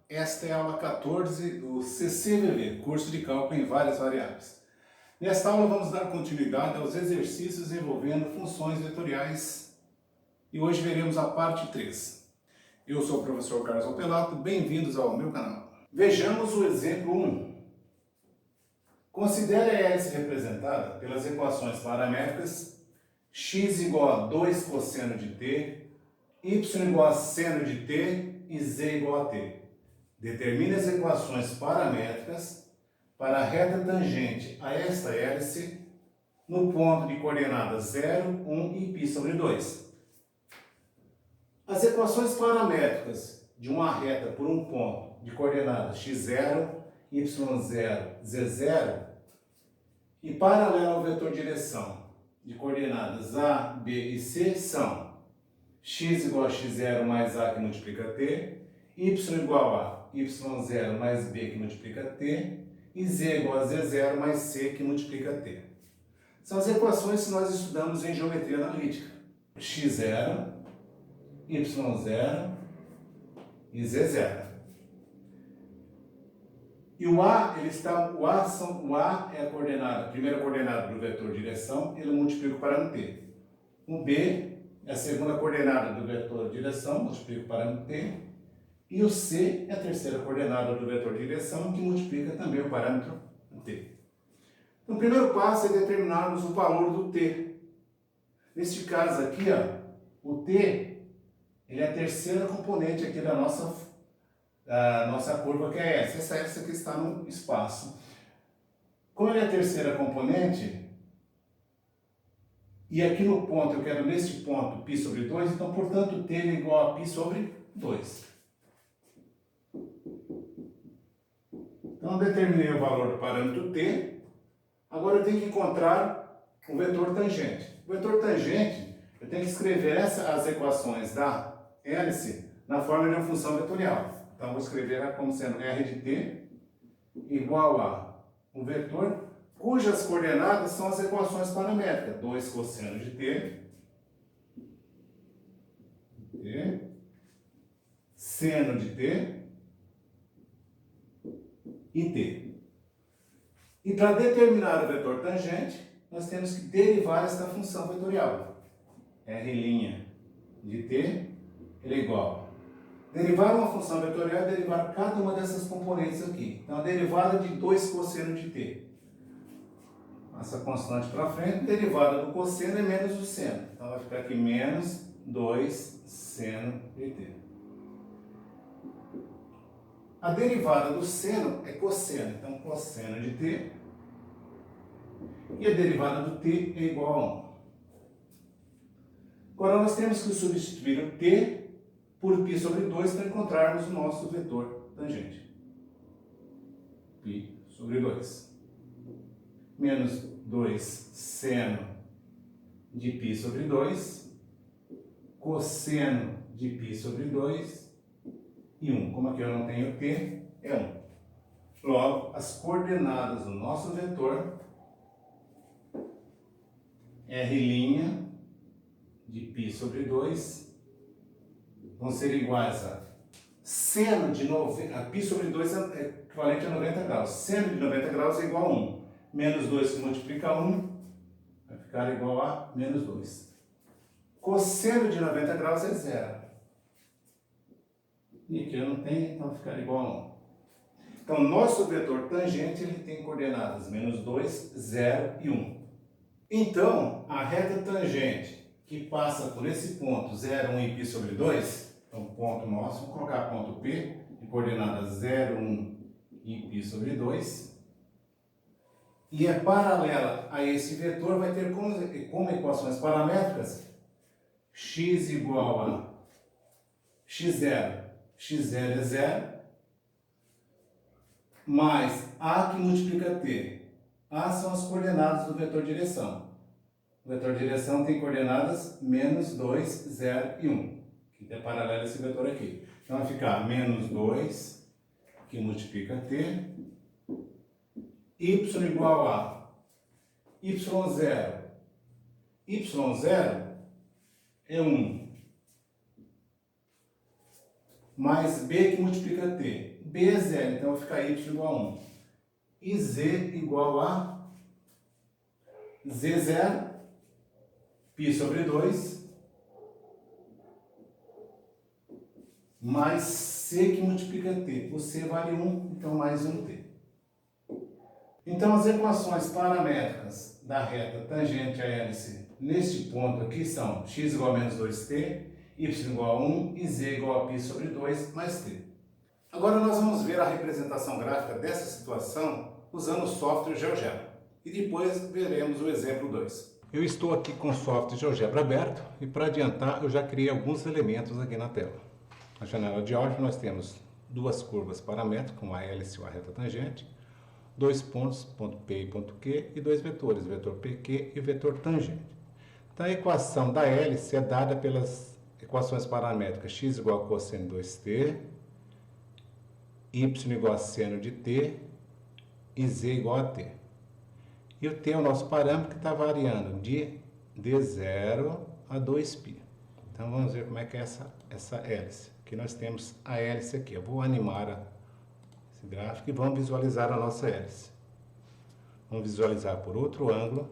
Esta é a aula 14 do CCVV, curso de cálculo em várias variáveis. Nesta aula vamos dar continuidade aos exercícios envolvendo funções vetoriais e hoje veremos a parte 3. Eu sou o professor Carlos Alpelato, bem-vindos ao meu canal. Vejamos o exemplo 1. Considere a hélice representada pelas equações paramétricas x igual a 2 cosseno de t, y igual a seno de t e z igual a t. Determine as equações paramétricas para a reta tangente a esta hélice no ponto de coordenadas 0, 1 e π sobre 2. As equações paramétricas de uma reta por um ponto de coordenadas x0, y0, z0 e paralela ao vetor direção de coordenadas a, b e c são x igual a x0 mais a que multiplica t, y igual a y0 mais b que multiplica t e z igual a z0 mais c que multiplica t. São as equações que nós estudamos em geometria analítica. x0, y0 e z0. E o a, o a é a coordenada, a primeira coordenada do vetor direção, ele multiplica o parâmetro t. O b é a segunda coordenada do vetor direção, multiplica o parâmetro t. E o c é a terceira coordenada do vetor direção, que multiplica também o parâmetro t. Então, o primeiro passo é determinarmos o valor do t. Neste caso aqui, ó, o t ele é a terceira componente aqui da nossa curva, que é essa. Essa aqui está no espaço. Como ele é a terceira componente, e aqui no ponto eu quero neste ponto π sobre 2, então, portanto, t é igual a π sobre 2. Então, determinei o valor do parâmetro t. Agora eu tenho que encontrar o vetor tangente. O vetor tangente, eu tenho que escrever as equações da hélice na forma de uma função vetorial. Então, vou escrever como sendo r de t igual a um vetor cujas coordenadas são as equações paramétricas. 2 cosseno de t, seno de t e t. E para determinar o vetor tangente, nós temos que derivar esta função vetorial. R' de t ele é igual. Derivar uma função vetorial é derivar cada uma dessas componentes aqui. Então, a derivada de 2 cosseno de t. Passa a constante para frente, derivada do cosseno é menos o seno. Então, vai ficar aqui menos 2 seno de t. A derivada do seno é cosseno. Então, cosseno de t. E a derivada do t é igual a 1. Agora, nós temos que substituir o t por π sobre 2 para encontrarmos o nosso vetor tangente. π sobre 2. Menos 2 seno de π sobre 2. Cosseno de π sobre 2. E 1. Como aqui eu não tenho t, é 1. Logo, as coordenadas do nosso vetor R' de π sobre 2 vão ser iguais a seno de 90, a π sobre 2 é equivalente a 90 graus. Seno de 90 graus é igual a 1. Menos 2 que multiplica 1 vai ficar igual a menos 2. Cosseno de 90 graus é 0. E aqui eu não tenho, então vai ficar igual a 1. Então, nosso vetor tangente ele tem coordenadas menos 2, 0 e 1. Então, a reta tangente que passa por esse ponto 0, 1 e π sobre 2, então ponto nosso, vamos colocar ponto P, de coordenadas 0, 1 e π sobre 2, e é paralela a esse vetor, vai ter como equações paramétricas x igual a x0, x0 é 0, mais a que multiplica t. A são as coordenadas do vetor direção. O vetor direção tem coordenadas menos 2, 0 e 1, que é paralelo a esse vetor aqui. Então vai ficar menos 2, que multiplica t, y igual a y0. y0 é 1. mais B que multiplica T. B é 0, então vai ficar Y igual a 1. E Z igual a Z0, π sobre 2, mais C que multiplica T. O C vale 1, então mais 1T. Então, as equações paramétricas da reta tangente à hélice neste ponto aqui são x igual a menos 2t, y igual a 1 e z igual a π sobre 2 mais t. Agora nós vamos ver a representação gráfica dessa situação usando o software GeoGebra. E depois veremos o exemplo 2. Eu estou aqui com o software GeoGebra aberto e para adiantar eu já criei alguns elementos aqui na tela. Na janela de álgebra nós temos duas curvas paramétricas com a hélice ou a reta tangente, dois pontos, ponto P e ponto Q, e dois vetores, o vetor PQ e o vetor tangente. Então, a equação da hélice é dada pelas equações paramétricas x igual a cosseno de 2t, y igual a seno de t e z igual a t. E o t é o nosso parâmetro que está variando de d0 a 2π. Então, vamos ver como é que é essa hélice. Aqui nós temos a hélice aqui. Eu vou animar esse gráfico e vamos visualizar a nossa hélice. Vamos visualizar por outro ângulo,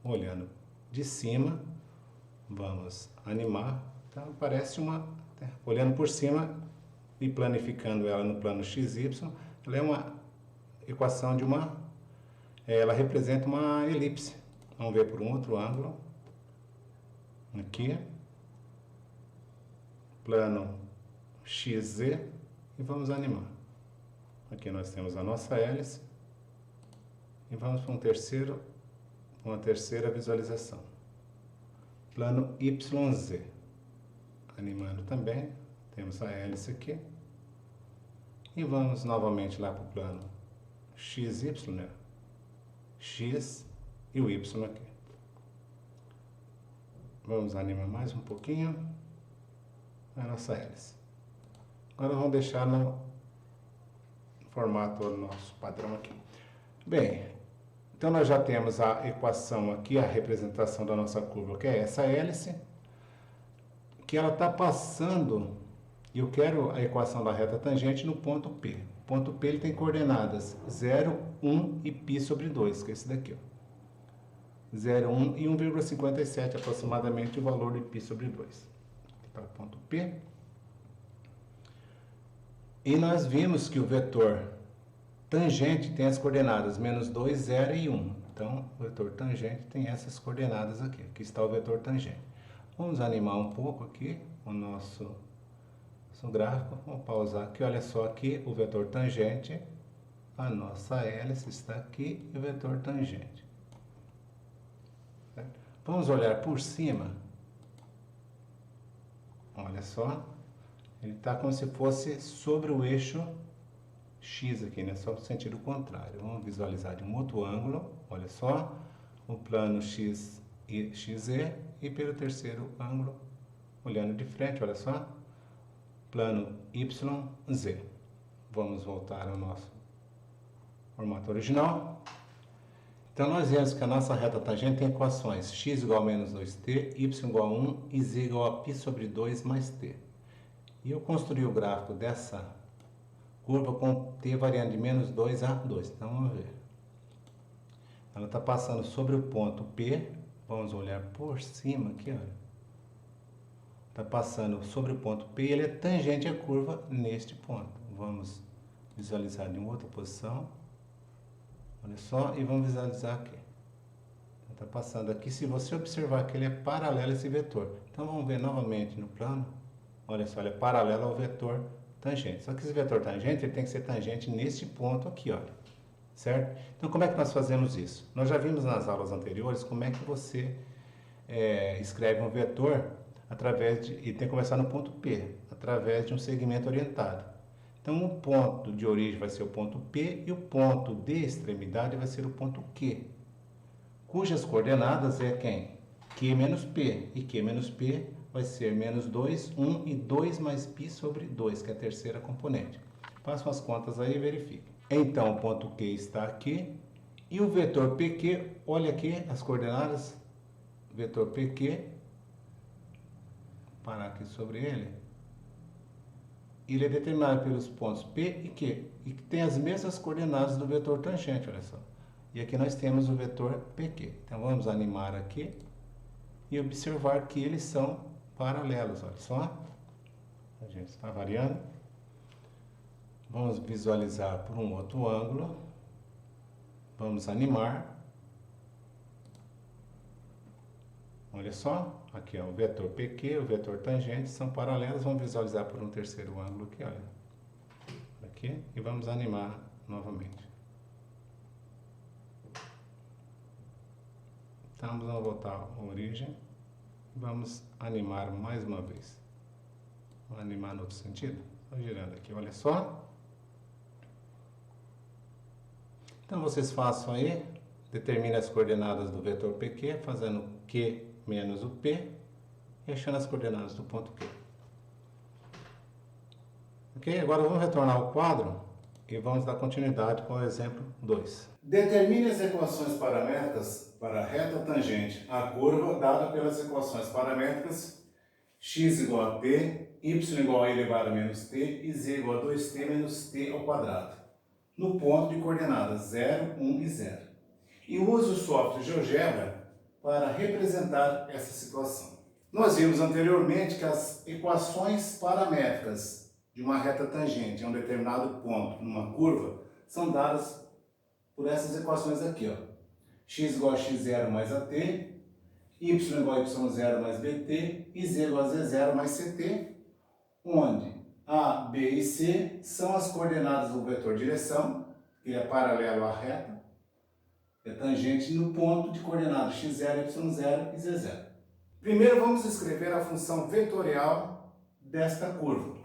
olhando de cima, vamos animar. Então parece olhando por cima e planificando ela no plano XY, ela é uma equação de ela representa uma elipse. Vamos ver por um outro ângulo, aqui, plano XZ, e vamos animar. Aqui nós temos a nossa hélice e vamos para uma terceira visualização. Plano YZ. Animando também, temos a hélice aqui. E vamos novamente lá para o plano XY, né? X e o Y aqui. Vamos animar mais um pouquinho a nossa hélice. Agora vamos deixar no formato nosso padrão aqui. Bem, então nós já temos a equação aqui, a representação da nossa curva, que é essa hélice, que ela está passando, e eu quero a equação da reta tangente no ponto P. O ponto P ele tem coordenadas 0, 1 e π sobre 2, que é esse daqui, ó. 0, 1 e 1,57 aproximadamente o valor de π sobre 2. Aqui para o ponto P. E nós vimos que o vetor tangente tem as coordenadas menos 2, 0 e 1. Então, o vetor tangente tem essas coordenadas aqui. Aqui está o vetor tangente. Vamos animar um pouco aqui o nosso gráfico. Vamos pausar aqui. Olha só aqui o vetor tangente. A nossa hélice está aqui e o vetor tangente. Certo? Vamos olhar por cima. Olha só. Ele está como se fosse sobre o eixo X aqui, né? Só no sentido contrário. Vamos visualizar de um outro ângulo. Olha só, o plano X e XZ, e pelo terceiro ângulo, olhando de frente, olha só, plano YZ. Vamos voltar ao nosso formato original. Então, nós vemos que a nossa reta tangente tem equações x igual a menos 2t, y igual a 1 e z igual a π sobre 2 mais t. E eu construí o gráfico dessa curva com t variando de menos 2 a 2. Então, vamos ver. Ela está passando sobre o ponto P. Vamos olhar por cima aqui, olha. Está passando sobre o ponto P e ele é tangente à curva neste ponto. Vamos visualizar em outra posição. Olha só, e vamos visualizar aqui. Está passando aqui. Se você observar que ele é paralelo a esse vetor. Então, vamos ver novamente no plano. Olha só, ele é paralelo ao vetor tangente. Só que esse vetor tangente ele tem que ser tangente neste ponto aqui, olha. Certo? Então, como é que nós fazemos isso? Nós já vimos nas aulas anteriores como é que você escreve um vetor e tem que começar no ponto P, através de um segmento orientado. Então, o ponto de origem vai ser o ponto P e o ponto de extremidade vai ser o ponto Q, cujas coordenadas é quem? Q menos P. E Q menos P vai ser menos 2, 1 e 2 mais π sobre 2, que é a terceira componente. Façam as contas aí e verifiquem. Então, o ponto Q está aqui. E o vetor PQ, olha aqui as coordenadas. Vetor PQ. Vou parar aqui sobre ele. ele é determinado pelos pontos P e Q, e que tem as mesmas coordenadas do vetor tangente, olha só. E aqui nós temos o vetor PQ. Então vamos animar aqui e observar que eles são paralelos, olha só. A gente está variando. Vamos visualizar por um outro ângulo. Vamos animar. Olha só, aqui ó, o vetor PQ, o vetor tangente são paralelos. Vamos visualizar por um terceiro ângulo aqui, olha. Aqui, e vamos animar novamente. Então vamos voltar à origem. Vamos animar mais uma vez. Vamos animar no outro sentido. Estou girando aqui, olha só. Então vocês façam aí, determine as coordenadas do vetor PQ, fazendo Q menos o P e achando as coordenadas do ponto Q. Ok? Agora vamos retornar ao quadro e vamos dar continuidade com o exemplo 2. Determine as equações paramétricas para a reta tangente à curva dada pelas equações paramétricas x igual a t, y igual a e elevado a menos t e z igual a 2t menos t ao quadrado, no ponto de coordenadas 0, 1 e 0. E use o software GeoGebra para representar essa situação. Nós vimos anteriormente que as equações paramétricas de uma reta tangente a um determinado ponto numa curva são dadas por essas equações aqui, ó. X igual a x0 mais at, y igual a y0 mais bt e z igual a z0 mais ct, onde a, b e c são as coordenadas do vetor direção, que é paralelo à reta, é tangente no ponto de coordenadas x0, y0 e z0. Primeiro vamos escrever a função vetorial desta curva.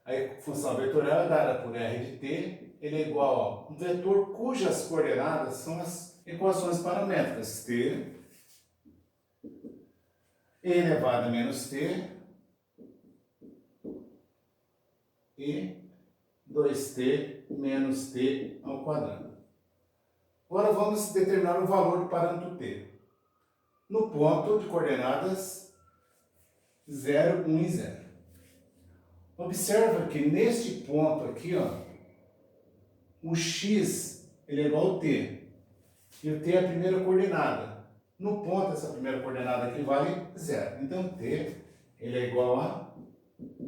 A função vetorial é dada por r de t, ele é igual a um vetor cujas coordenadas são as equações paramétricas t, e elevado a menos t, e 2t menos t ao quadrado. Agora vamos determinar o valor do parâmetro t. No ponto de coordenadas 0, 1 e 0. Observa que neste ponto aqui, ó, o x ele é igual ao t. E o t é a primeira coordenada. No ponto, essa primeira coordenada aqui vale 0. Então, t ele é igual a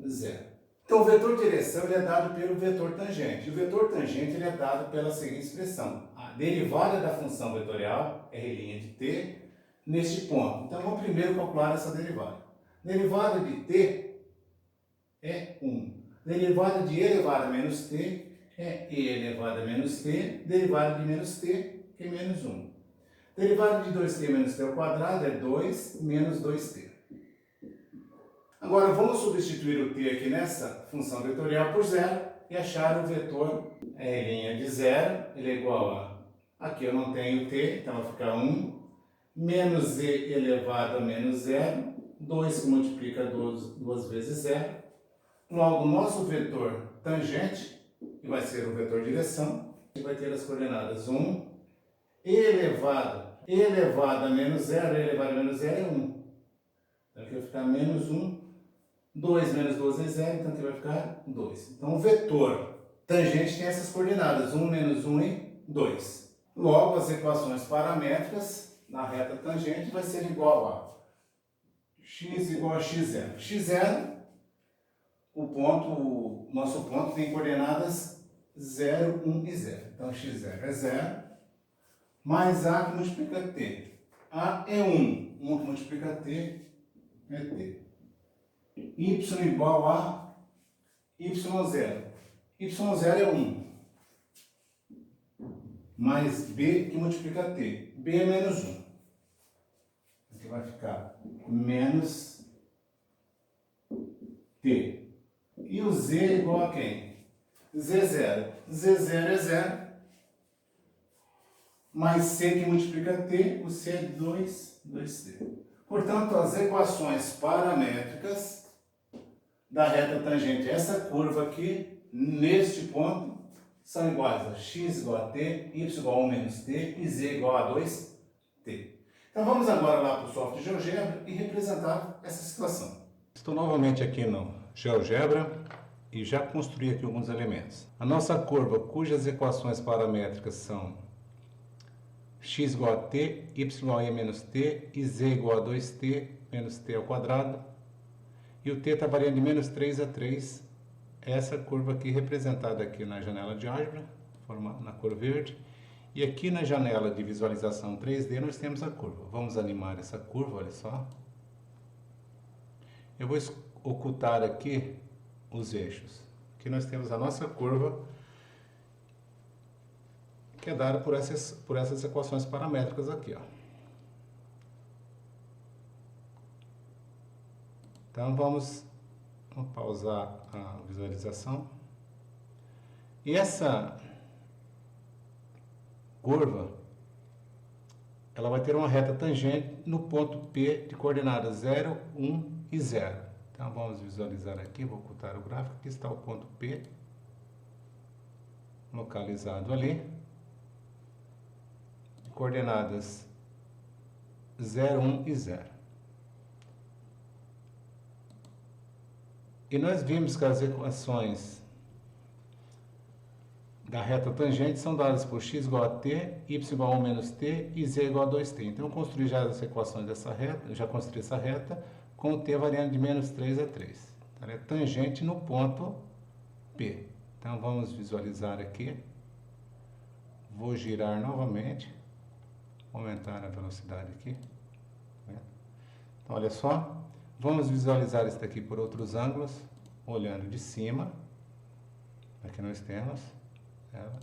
0. Então, o vetor direção ele é dado pelo vetor tangente. O vetor tangente ele é dado pela seguinte expressão. A derivada da função vetorial, r' de t, neste ponto. Então, vamos primeiro calcular essa derivada. Derivada de t é 1. Derivada de e elevado a menos t é e elevado a menos t. Derivada de menos t, que é menos 1. Derivada de 2t menos t ao quadrado é 2 menos 2t. Agora, vamos substituir o t aqui nessa função vetorial por 0 e achar o vetor r' de 0, ele é igual a... Aqui eu não tenho t, então vai ficar 1 menos e elevado a menos 0, 2 que multiplica 2 vezes 0. Logo, nosso vetor tangente, que vai ser o vetor direção, vai ter as coordenadas 1, e elevado a menos 0, e elevado a menos 0 é 1. Então aqui vai ficar menos 1, 2 menos 2 é 0, então aqui vai ficar 2. Então o vetor tangente tem essas coordenadas, 1 menos 1 e 2. Logo, as equações paramétricas na reta tangente vai ser igual a x igual a x0. x0, o nosso ponto tem coordenadas 0, 1 e 0. Então x0 é 0, mais a que multiplica t. A é 1, 1 que multiplica t é t. Y igual a y0. y0 é 1, mais b que multiplica t. b é menos 1. Aqui vai ficar menos t. E o z é igual a quem? z0. z0 é 0, mais c que multiplica t, o c é 2t. Portanto, as equações paramétricas da reta tangente a essa curva aqui, neste ponto, são iguais a x igual a t, y igual a 1 menos t e z igual a 2t. Então vamos agora lá para o software GeoGebra e representar essa situação. Estou novamente aqui no GeoGebra e já construí aqui alguns elementos. A nossa curva, cujas equações paramétricas são x igual a t, y igual a e menos t e z igual a 2t menos t ao quadrado. E o t está variando de menos 3 a 3. Essa curva aqui representada aqui na janela de álgebra, na cor verde. E aqui na janela de visualização 3D nós temos a curva. Vamos animar essa curva, olha só. Eu vou ocultar aqui os eixos. Aqui nós temos a nossa curva, que é dada por essas equações paramétricas aqui, ó. Então vamos pausar a visualização. E essa curva, ela vai ter uma reta tangente no ponto P de coordenadas 0, 1 e 0. Então vamos visualizar aqui, vou ocultar o gráfico. Aqui está o ponto P, localizado ali, de coordenadas 0, 1 e 0. E nós vimos que as equações da reta tangente são dadas por x igual a t, y igual a 1 menos t e z igual a 2t. Então eu construí já as equações dessa reta, eu já construí essa reta com o t variando de menos 3 a 3. Então, ela é tangente no ponto P. Então vamos visualizar aqui. Vou girar novamente, aumentar a velocidade aqui. Então olha só. Vamos visualizar isso daqui por outros ângulos, olhando de cima. Aqui nós temos ela.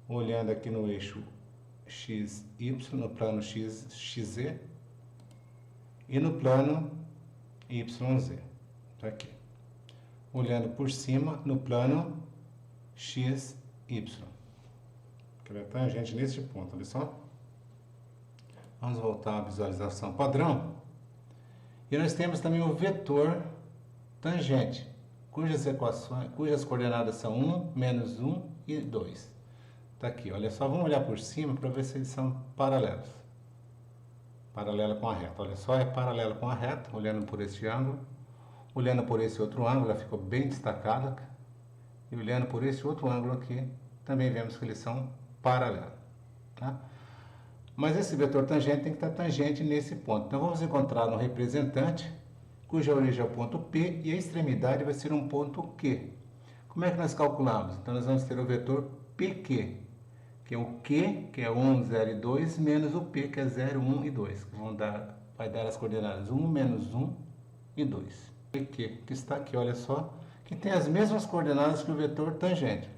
Olhando aqui no eixo XY, no plano XZ, e no plano YZ. Tá aqui. Olhando por cima, no plano XY. Que é tangente neste ponto, olha só. Vamos voltar à visualização padrão. E nós temos também o vetor tangente, cujas coordenadas são 1, menos 1 e 2. Está aqui, olha só, vamos olhar por cima para ver se eles são paralelos. Paralela com a reta, olha só, é paralelo com a reta, olhando por este ângulo. Olhando por esse outro ângulo, ela ficou bem destacada. E olhando por esse outro ângulo aqui, também vemos que eles são paralelos. Tá? Mas esse vetor tangente tem que estar tangente nesse ponto. Então vamos encontrar um representante cuja origem é o ponto P e a extremidade vai ser um ponto Q. Como é que nós calculamos? Então nós vamos ter o vetor PQ, que é o Q, que é 1, 0 e 2, menos o P, que é 0, 1 e 2, que vai dar as coordenadas 1, menos 1 e 2. PQ, que está aqui, olha só, que tem as mesmas coordenadas que o vetor tangente.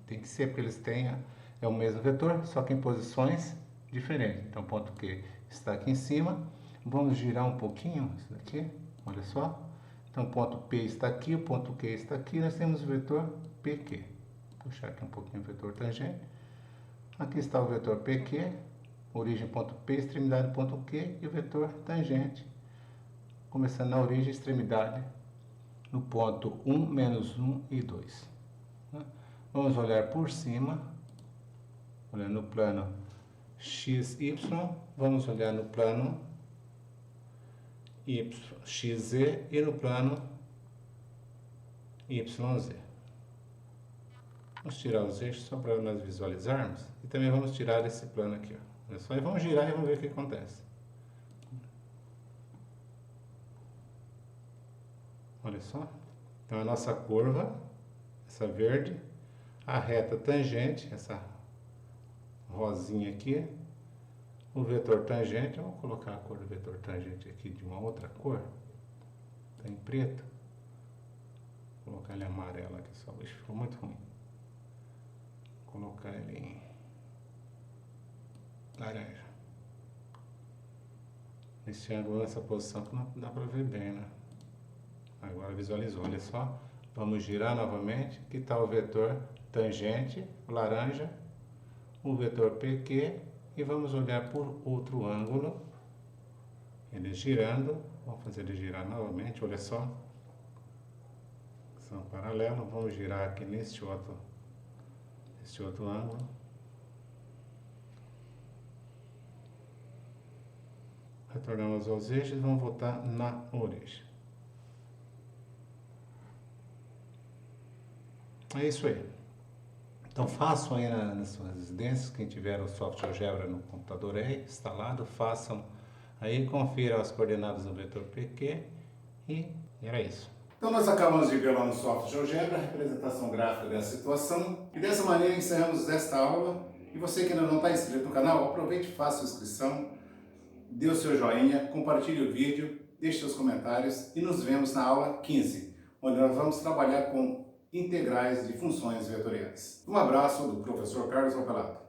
Tem que ser porque eles têm o mesmo vetor, só que em posições diferente. Então, o ponto Q está aqui em cima. Vamos girar um pouquinho isso daqui. Olha só. Então, o ponto P está aqui, o ponto Q está aqui. Nós temos o vetor PQ. Vou puxar aqui um pouquinho o vetor tangente. Aqui está o vetor PQ. Origem ponto P, extremidade ponto Q. E o vetor tangente. Começando na origem e extremidade no ponto 1, menos 1 e 2. Vamos olhar por cima. Olhando no plano XY, vamos olhar no plano XZ e no plano YZ. Vamos tirar os eixos só para nós visualizarmos e também vamos tirar esse plano aqui, ó. Olha só, e vamos girar e vamos ver o que acontece. Olha só. Então a nossa curva, essa verde, a reta tangente, essa rosinha aqui, o vetor tangente, eu vou colocar a cor do vetor tangente aqui de uma outra cor, está em preto, vou colocar ele amarelo aqui só, isso ficou muito ruim, vou colocar ele em laranja, nesse ângulo, nessa posição que não dá para ver bem, né? Agora visualizou, olha só, vamos girar novamente, aqui está o vetor tangente, laranja, o vetor PQ e vamos olhar por outro ângulo, ele girando, vamos fazer ele girar novamente, olha só, são paralelos, vamos girar aqui neste outro ângulo, retornamos aos eixos e vamos voltar na origem. É isso aí. Então façam aí nas suas residências, quem tiver o software GeoGebra no computador aí instalado, façam aí, confiram as coordenadas do vetor PQ e era isso. Então nós acabamos de ver lá no software GeoGebra a representação gráfica dessa situação e dessa maneira encerramos esta aula. E você que ainda não está inscrito no canal, aproveite e faça sua inscrição, dê o seu joinha, compartilhe o vídeo, deixe seus comentários e nos vemos na aula 15, onde nós vamos trabalhar com integrais de funções vetoriais. Um abraço do professor Carlos Opelato.